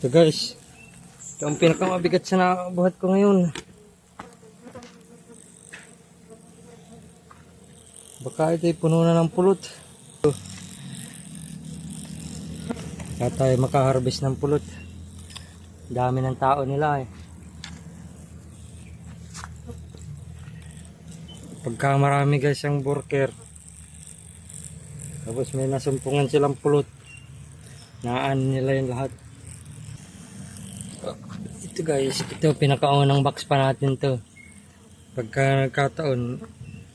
So guys, ito ang pinakamabigat sa nakabuhat ko ngayon. Baka ito'y puno na ng pulot. Kaya tayo makaharvest ng pulot. Dami ng tao nila eh. Pagka marami guys ang worker, tapos may nasumpungan silang pulot, naan nila yung lahat. Ito guys, ito pinakaunang box pa natin to. Pagka nagkataon,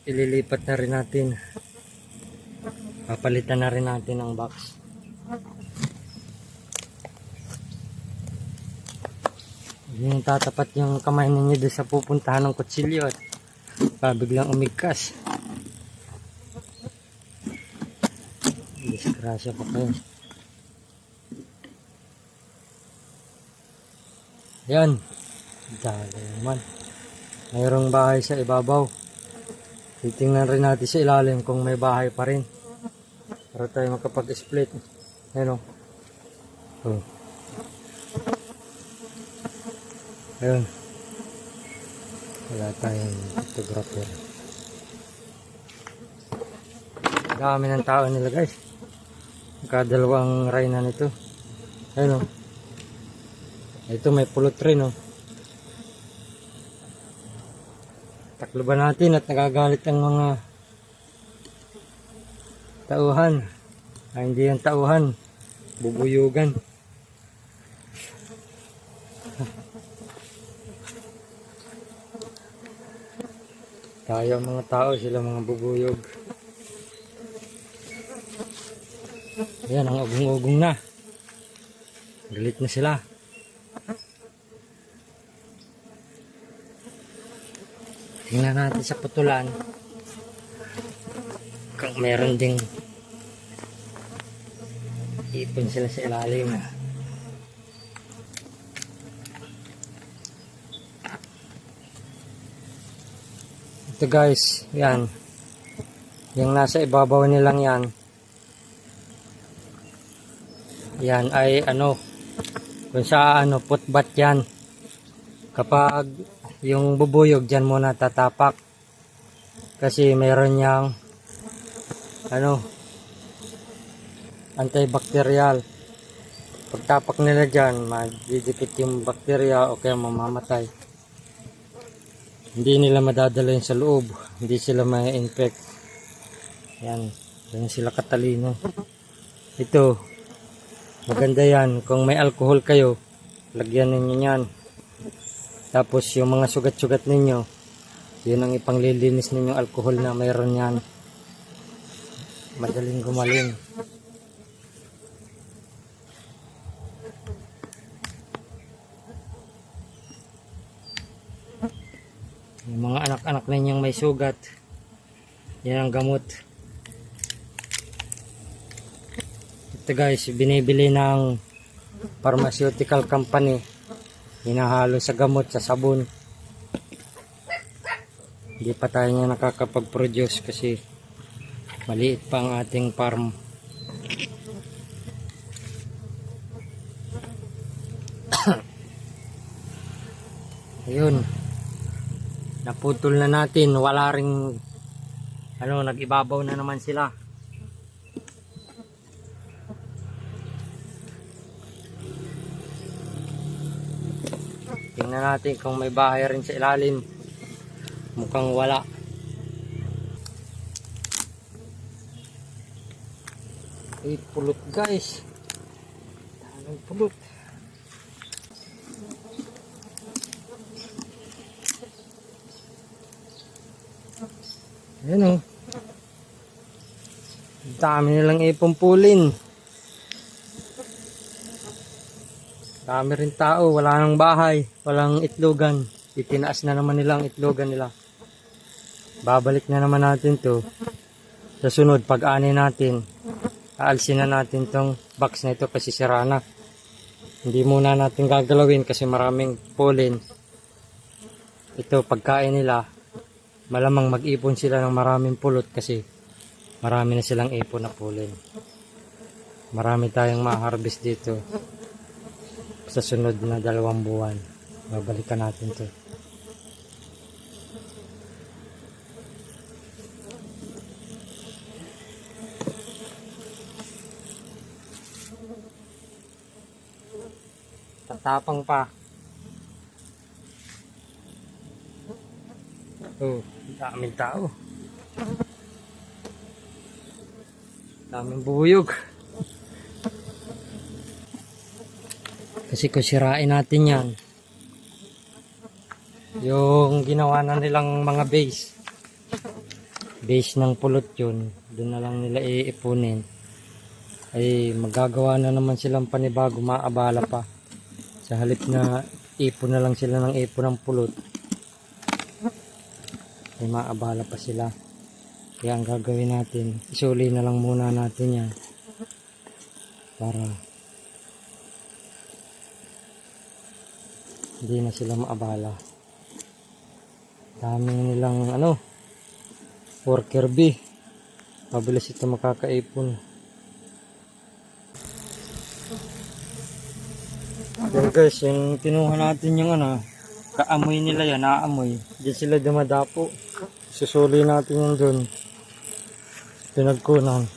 ililipat na rin natin. Papalitan na rin natin ang box. Yung tatapat yung kamay ninyo doon sa pupuntahan ng kutsilyo at biglang umigkas. Disgrasya pa kayo. Yan. Dali naman. Mayroong bahay sa ibabaw. Titingnan rin natin sa ilalim kung may bahay pa rin. Para tayo makapag-split. Ayan o. Oh. Ayun. Wala tayong photographer. Dami ng tao nila guys. Kadalawang rayna nito. Ayun o. Ito may pulot rin o. Takloban natin at nagagalit ang mga tauhan. Hindi yung tauhan. Bubuyugan. Tayo ang mga tao, sila mga bubuyog. Ayan, ang ugong-ugong na. Galit na sila. Tingnan natin sa putulan kung meron ding ipon sila sa ilalim. Ito guys, yan. Yung nasa ibabaw nilang yan. Yan ay ano, kung sa ano, putbat yan. Kapag yung bubuyog dyan muna tatapak. Kasi meron niyang ano, antibacterial. Pagtapak nila dyan, madidikit yung bakterya o kaya mamamatay. Hindi nila madadala yun sa loob. Hindi sila ma-infect. Yan. Yan sila katalino. Ito. Maganda yan. Kung may alcohol kayo, lagyan ninyo yan. Tapos yung mga sugat-sugat ninyo, yun ang ipanglilinis ninyong alcohol na mayroon yan. Madaling gumaling. Yung mga anak-anak ninyong may sugat, yan ang gamot. Ito guys, binibili ng pharmaceutical company. Hinahalo sa gamot, sa sabon. Hindi pa tayo niya nakakapag-produce kasi maliit pa ang ating farm. Ayun. Naputol na natin. Wala ring ano, nag-ibabaw na naman sila. Tingnan natin kung may bahay rin sa ilalim. Mukhang wala. Ay, pulot guys. Daming pulot. Ayan o. Dami nilang ipumpulin. Dami rin tao, wala nang bahay, walang itlogan. Itinaas na naman nila ang itlogan nila. Babalik na naman natin to. Sa sunod, pag-ani natin, aalsin na natin tong box na ito kasi sira na. Hindi muna natin gagalawin kasi maraming pollen. Ito, pagkain nila, malamang mag-ipon sila ng maraming pulot kasi marami na silang ipon na pollen. Marami tayong ma-harvest dito. sa sunod na 2 buwan babalikan natin to. Tatapang pa. Oh, daming tao. Daming bubuyog. Kasi kung sirain natin yan, yung ginawa na nilang mga base ng pulot yun, doon na lang nila iipunin, ay magagawa na naman silang panibago, maabala pa. Sa halip na ipon na lang sila ng ipon ng pulot, ay maabala pa sila. Kaya ang gagawin natin, isuli na lang muna natin yan para hindi na sila maabala. Dami nilang worker bee, mabilis ito makakaipon. Yan guys, yung kinuha natin yung kaamoy nila yan, naamoy. Diyan sila dumadapo. Susuli natin yan dun. Pinagkunan.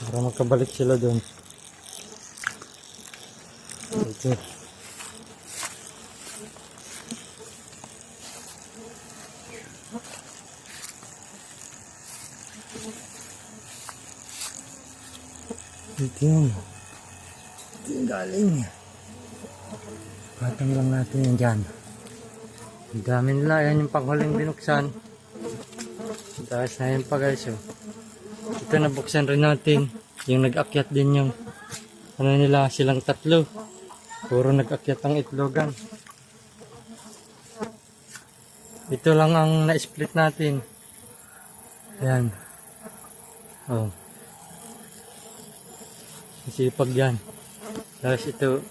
Para makabalik sila dun. Ito. Ito yun. Ito yung galing. Patang lang natin yan dyan. Ang dami nila. Yan yung panghuling binuksan. Tapos na yan pa guys. Ito nabuksan rin natin. Yung nag-akyat din yung nila, silang 3. Puro nag-akyat ang itlogan. Ito lang ang na-split natin. Ayan. Oh. Sipag yan. Tapos ito,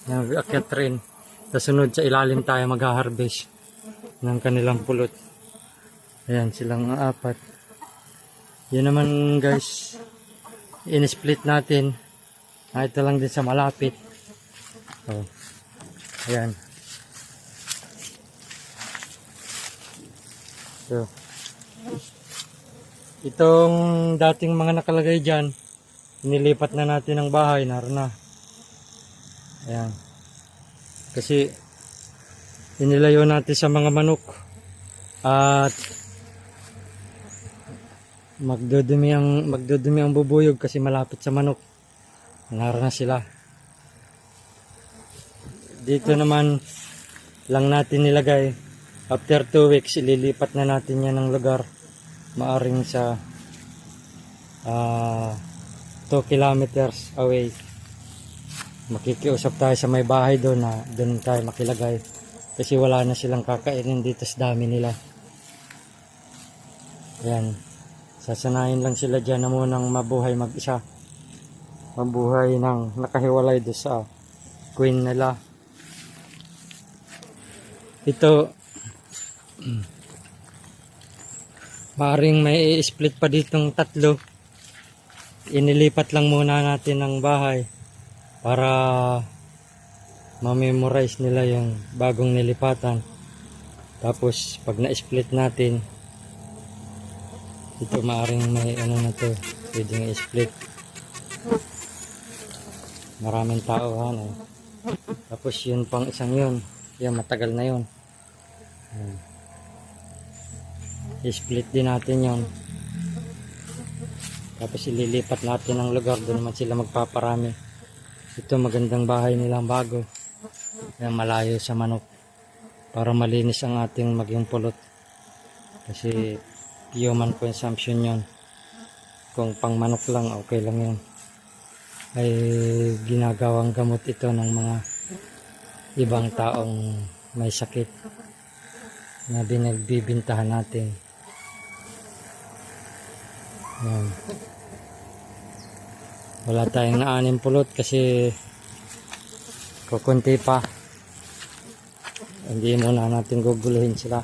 nag-akyat rin. Sa sunod sa ilalim tayo mag-harvest ng kanilang pulot. Ayan, silang 4. Yun naman guys, in-split natin. Ito lang din sa malapit. Oh. Ayan. So, itong dating mga nakalagay dyan, nilipat na natin ang bahay, naroon na. Ayan. Kasi inilayo natin sa mga manok at magdudumi ang bubuyog kasi malapit sa manok. Naroon na sila. Dito naman lang natin nilagay. After 2 weeks ililipat na natin yan ng lugar. Maaring sa 2 kilometers away. Makikiusap tayo sa may bahay doon na doon tayo makilagay kasi wala na silang kakainin dito sa dami nila. Ayan, sasanayin lang sila dyan na munang mabuhay mag-isa, mabuhay ng nakahiwalay doon sa queen nila. Ito maring may i-split pa ditong 3. Inilipat lang muna natin ang bahay para ma-memorize nila yung bagong nilipatan. Tapos pag na-split natin, ito maaring may na to, pwedeng i-split. Maraming tao Tapos yun pang isang yun, yan matagal na yun. I-split din natin yun. Tapos ililipat natin ang lugar, doon naman sila magpaparami. Ito magandang bahay nilang bago. Yan, malayo sa manok. Para malinis ang ating maging pulot. Kasi human consumption yon. Kung pang manok lang, okay lang yun. Ay ginagawang gamot ito ng mga ibang taong may sakit na binagbibintahan natin. Yan. Wala tayong naaning pulot kasi kukunti pa. Hindi muna natin guguluhin sila.